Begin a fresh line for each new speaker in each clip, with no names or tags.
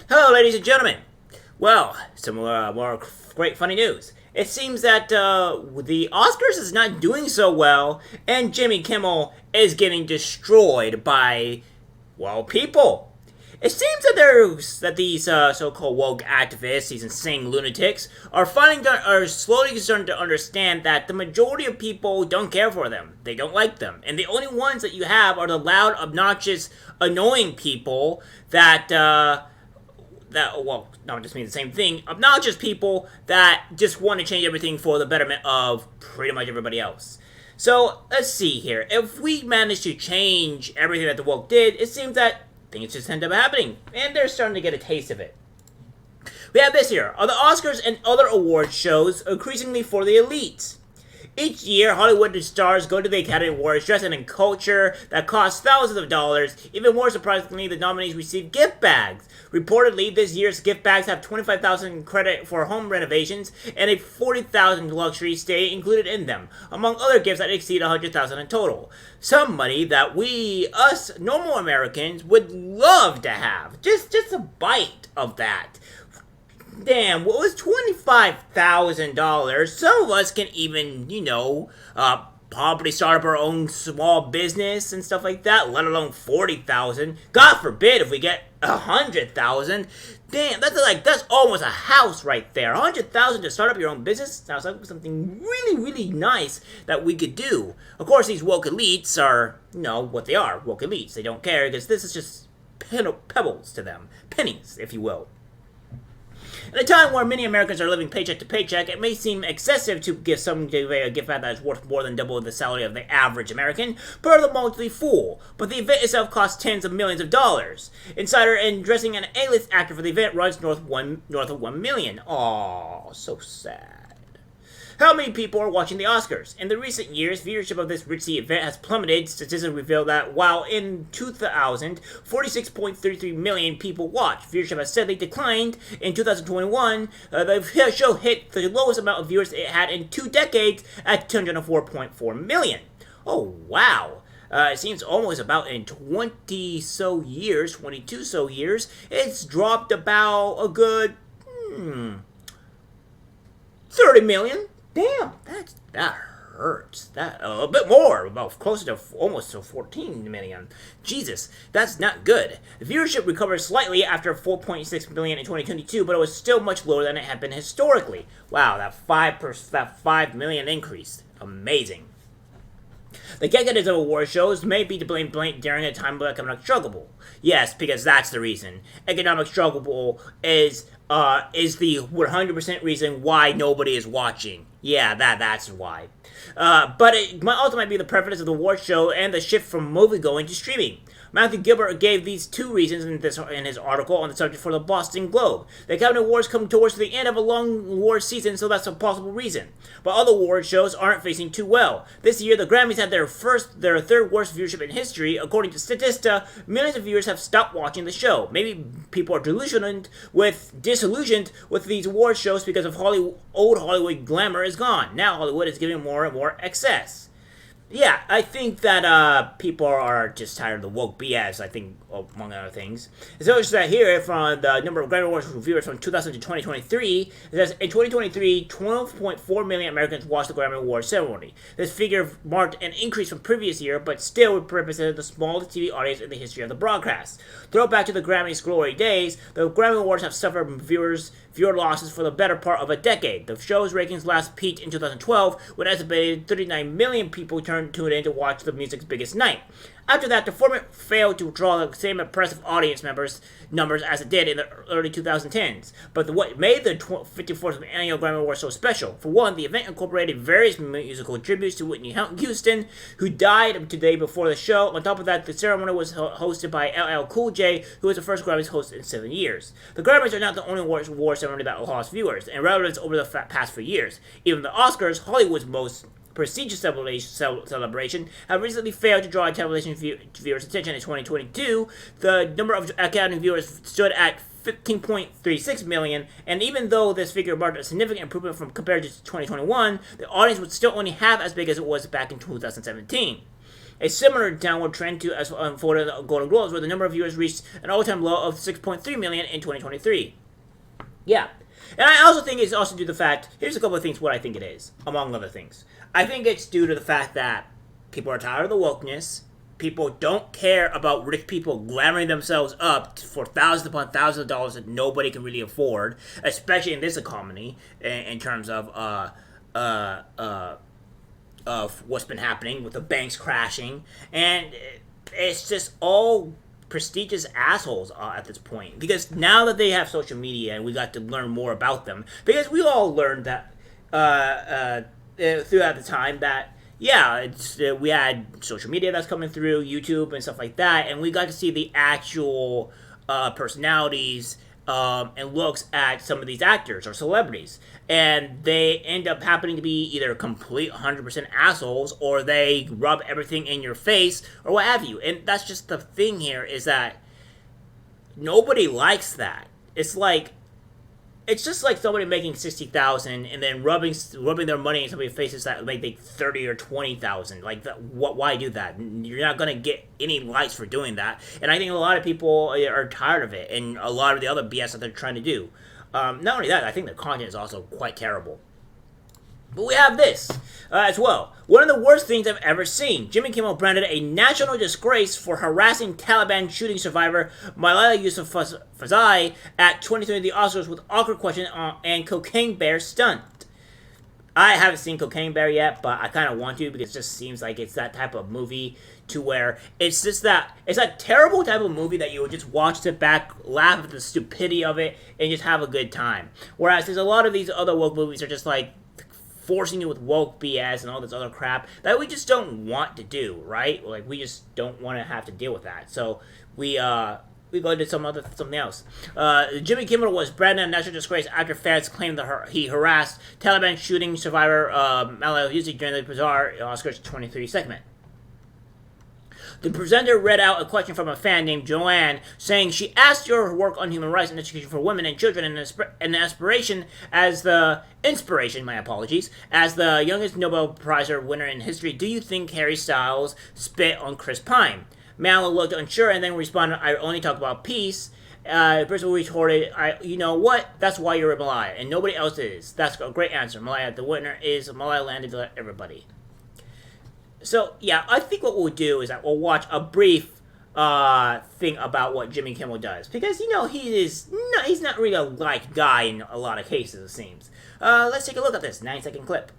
Hello, ladies and gentlemen. Well, some more great funny news. It seems that the Oscars is not doing so well, and Jimmy Kimmel is getting destroyed by, well, people. It seems that these so-called woke activists, these insane lunatics, are slowly starting to understand that the majority of people don't care for them. They don't like them, and the only ones that you have are the loud, obnoxious, annoying people that not just mean the same thing. Obnoxious people that just want to change everything for the betterment of pretty much everybody else. So let's see here. If we manage to change everything that the woke did, it seems that things just end up happening, and they're starting to get a taste of it. We have this here: are the Oscars and other award shows increasingly for the elites? Each year, Hollywood stars go to the Academy Awards dressed in culture that costs thousands of dollars. Even more surprisingly, the nominees receive gift bags. Reportedly, this year's gift bags have $25,000 credit for home renovations and a $40,000 luxury stay included in them, among other gifts that exceed $100,000 in total. Some money that us normal Americans, would love to have. Just a bite of that. Damn, what was $25,000? Some of us can even, probably start up our own small business and stuff like that, let alone $40,000. God forbid if we get $100,000. Damn, that's almost a house right there. $100,000 to start up your own business sounds like something really, really nice that we could do. Of course, these woke elites are, what they are, woke elites. They don't care because this is just pebbles to them, pennies, if you will. At a time where many Americans are living paycheck to paycheck, it may seem excessive to give some a gift back that is worth more than double the salary of the average American per the monthly fool, but the event itself costs tens of millions of dollars. Insider and dressing an A-list actor for the event runs north of $1 million. Aww, so sad. How many people are watching the Oscars? In the recent years, viewership of this ritzy event has plummeted. Statistics reveal that while in 2000, 46.33 million people watched, viewership has steadily declined. In 2021, the show hit the lowest amount of viewers it had in 2 decades at 204.4 million. Oh, wow. It seems almost about in 22 so years, it's dropped about a good 30 million. Damn, that hurts. That a bit more, about closer to almost to 14 million. Jesus, that's not good. The viewership recovered slightly after 4.6 million in 2022, but it was still much lower than it had been historically. Wow, that 5 million increase, amazing. The Geckos of award shows may be to blame during a time of economic struggle. Yes, because that's the reason. Economic struggle is the 100% reason why nobody is watching. Yeah, that's why. But it might also be the preference of the award show and the shift from moviegoing to streaming. Matthew Gilbert gave these 2 reasons in his article on the subject for the Boston Globe. The Academy Awards come towards the end of a long award season, so that's a possible reason. But other award shows aren't facing too well. This year, the Grammys had their 3rd worst viewership in history. According to Statista, millions of viewers have stopped watching the show. Maybe people are disillusioned with these award shows because of old Hollywood glamour is gone. Now Hollywood is giving more and more excess. Yeah, I think that people are just tired of the woke BS, I think, among other things. So it's that here, from the number of Grammy Awards viewers from 2000 to 2023, it says, in 2023, 12.4 million Americans watched the Grammy Awards ceremony. This figure marked an increase from previous year, but still represented the smallest TV audience in the history of the broadcast. Throw back to the Grammys' glory days, the Grammy Awards have suffered viewer losses for the better part of a decade. The show's rankings last peaked in 2012, when estimated 39 million people tuned in to watch the music's biggest night. After that, the format failed to draw the same impressive audience numbers as it did in the early 2010s. But what made the 54th Annual Grammy Awards so special? For one, the event incorporated various musical tributes to Whitney Houston, who died the day before the show. On top of that, the ceremony was hosted by LL Cool J, who was the first Grammys host in 7 years. The Grammys are not the only award ceremony that lost viewers and relevance over the past few years. Even the Oscars, Hollywood's most prestigious celebration, have recently failed to draw television viewers' attention. In 2022, the number of Academy viewers stood at 15.36 million, and even though this figure marked a significant improvement from compared to 2021, the audience would still only have as big as it was back in 2017. A similar downward trend to as for the Golden Globes, where the number of viewers reached an all-time low of 6.3 million in 2023. Yeah. And I also think it's also due to the fact, here's a couple of things what I think it is, among other things. I think it's due to the fact that people are tired of the wokeness. People don't care about rich people glamoring themselves up for thousands upon thousands of dollars that nobody can really afford, especially in this economy, in terms of what's been happening with the banks crashing. And it's just all prestigious assholes at this point, because now that they have social media and we got to learn more about them, because we all learned that throughout the time that we had social media that's coming through, YouTube and stuff like that, and we got to see the actual personalities and looks at some of these actors or celebrities, and they end up happening to be either complete 100% assholes, or they rub everything in your face, or what have you. And that's just the thing here, is that nobody likes that. It's just like somebody making $60,000 and then rubbing their money in somebody's faces that make $30,000 or $20,000. Like, why do that? You're not gonna get any likes for doing that. And I think a lot of people are tired of it, and a lot of the other BS that they're trying to do. Not only that, I think the content is also quite terrible. But we have this as well. One of the worst things I've ever seen. Jimmy Kimmel branded a national disgrace for harassing Taliban shooting survivor Malala Yousafzai at 2020 The Oscars with awkward question and Cocaine Bear stunt. I haven't seen Cocaine Bear yet, but I kind of want to, because it just seems like it's that type of movie to where it's that terrible type of movie that you would just watch, sit back, laugh at the stupidity of it, and just have a good time. Whereas there's a lot of these other woke movies are just like forcing you with woke BS and all this other crap that we just don't want to do, right? Like, we just don't want to have to deal with that. So we go to something else. Jimmy Kimmel was branded a national disgrace after fans claimed that he harassed Taliban shooting survivor Malala Yousafzai during the bizarre Oscars 23 segment. The presenter read out a question from a fan named Joanne, saying she asked your work on human rights and education for women and children and inspiration as the youngest Nobel Prize winner in history. Do you think Harry Styles spit on Chris Pine? Malala looked unsure and then responded, I only talk about peace. The person retorted, you know what? That's why you're a Malaya, and nobody else is. That's a great answer. Malaya, the winner is Malaya landed to everybody. So, yeah, I think what we'll do is that we'll watch a brief thing about what Jimmy Kimmel does. Because, he's not really a liked guy in a lot of cases, it seems. Let's take a look at this 9-second clip.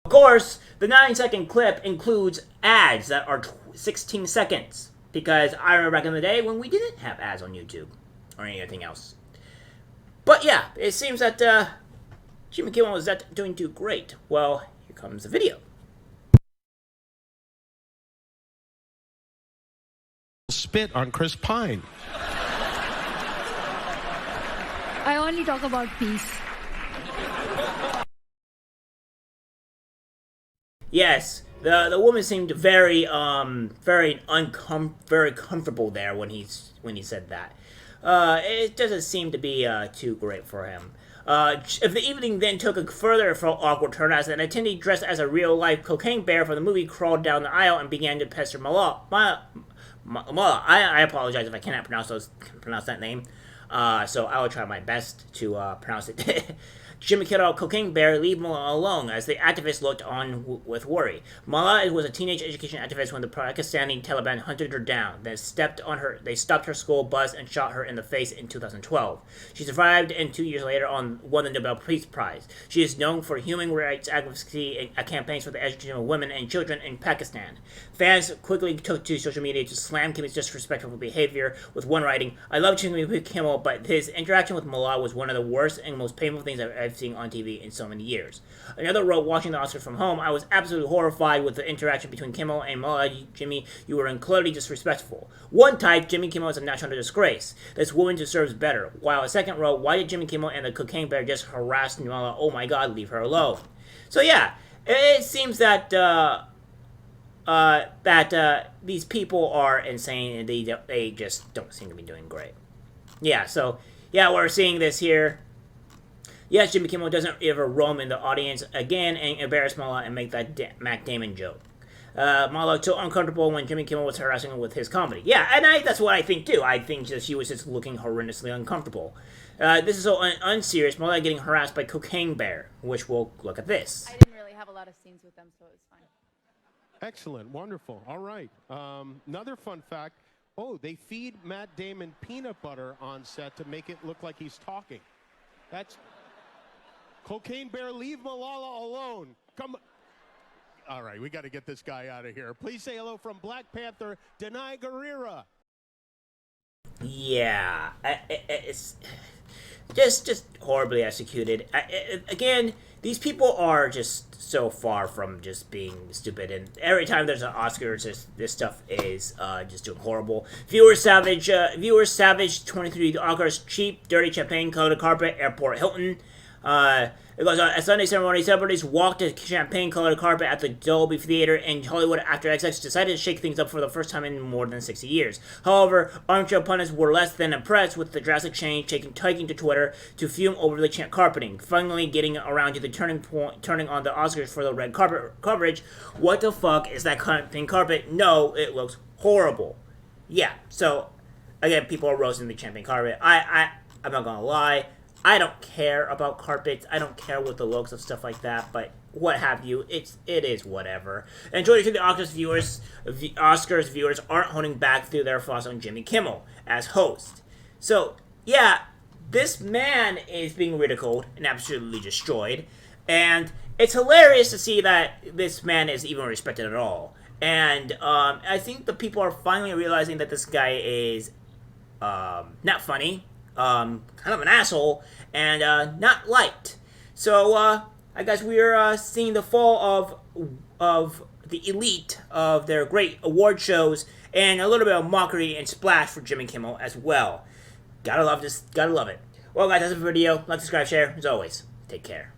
Of course, the 9-second clip includes ads that are 16 seconds. Because I remember back in the day when we didn't have ads on YouTube or anything else. But yeah, it seems that Jimmy Kimmel is not doing too great. Well, here comes the video.
Spit on Chris Pine.
I only talk about peace.
Yes, the woman seemed very comfortable there when he said that. It doesn't seem to be too great for him. If the evening then took a further awkward turn as an attendee dressed as a real-life cocaine bear from the movie crawled down the aisle and began to pester Malala. I apologize if I cannot pronounce that name. So I will try my best to pronounce it. Jimmy Kimmel, Cocaine Bear, leave Malala alone, as the activist looked on with worry. Malala was a teenage education activist when the Pakistani Taliban hunted her down. They stopped her school bus and shot her in the face in 2012. She survived and 2 years later won the Nobel Peace Prize. She is known for human rights advocacy and campaigns for the education of women and children in Pakistan. Fans quickly took to social media to slam Kimmel's disrespectful behavior, with one writing, I love Jimmy Kimmel, but his interaction with Malala was one of the worst and most painful things I've seen on TV in so many years. Another wrote, watching the Oscars from home, I was absolutely horrified with the interaction between Kimmel and Malala. Jimmy, you were incredibly disrespectful. One typed, Jimmy Kimmel is a national disgrace. This woman deserves better. While a second wrote, why did Jimmy Kimmel and the Cocaine Bear just harass Malala? Oh my god, leave her alone. So yeah, it seems that these people are insane and they just don't seem to be doing great. Yeah, so yeah, we're seeing this here. Yes, Jimmy Kimmel doesn't ever roam in the audience again and embarrass Mala and make that Matt Damon joke. Mala looked so uncomfortable when Jimmy Kimmel was harassing her with his comedy. Yeah, and that's what I think too. I think that she was just looking horrendously uncomfortable. This is so unserious. Mala getting harassed by Cocaine Bear, which we'll look at this.
I didn't really have a lot of scenes with them, so it was fine.
Excellent. Wonderful. All right. Another fun fact. Oh, they feed Matt Damon peanut butter on set to make it look like he's talking. That's... Cocaine Bear, leave Malala alone. Come... All right, we got to get this guy out of here. Please say hello from Black Panther, Denai Guerrera.
Yeah, it's just horribly executed. Again, these people are just so far from just being stupid, and every time there's an Oscars, this stuff is just doing horrible. Viewers savage 23 Oscars, cheap, dirty champagne colored carpet, airport Hilton. It goes on. At Sunday ceremony, celebrities walked the champagne-colored carpet at the Dolby Theater in Hollywood after XX decided to shake things up for the first time in more than 60 years. However, armchair pundits were less than impressed with the drastic change, taking to Twitter to fume over the carpeting. Finally, getting around to the turning on the Oscars for the red carpet coverage. What the fuck is that pink carpet? No, it looks horrible. Yeah. So, again, people are roasting the champagne carpet. I'm not gonna lie. I don't care about carpets. I don't care with the looks of stuff like that, but what have you. It is whatever. And joining to the Oscars viewers aren't holding back through their thoughts on Jimmy Kimmel as host. So, yeah, this man is being ridiculed and absolutely destroyed. And it's hilarious to see that this man is even respected at all. And I think the people are finally realizing that this guy is not funny. Kind of an asshole, and not liked. So, I guess we are seeing the fall of the elite of their great award shows, and a little bit of mockery and splash for Jimmy Kimmel as well. Gotta love this. Gotta love it. Well, guys, that's the video. Like, subscribe, share. As always, take care.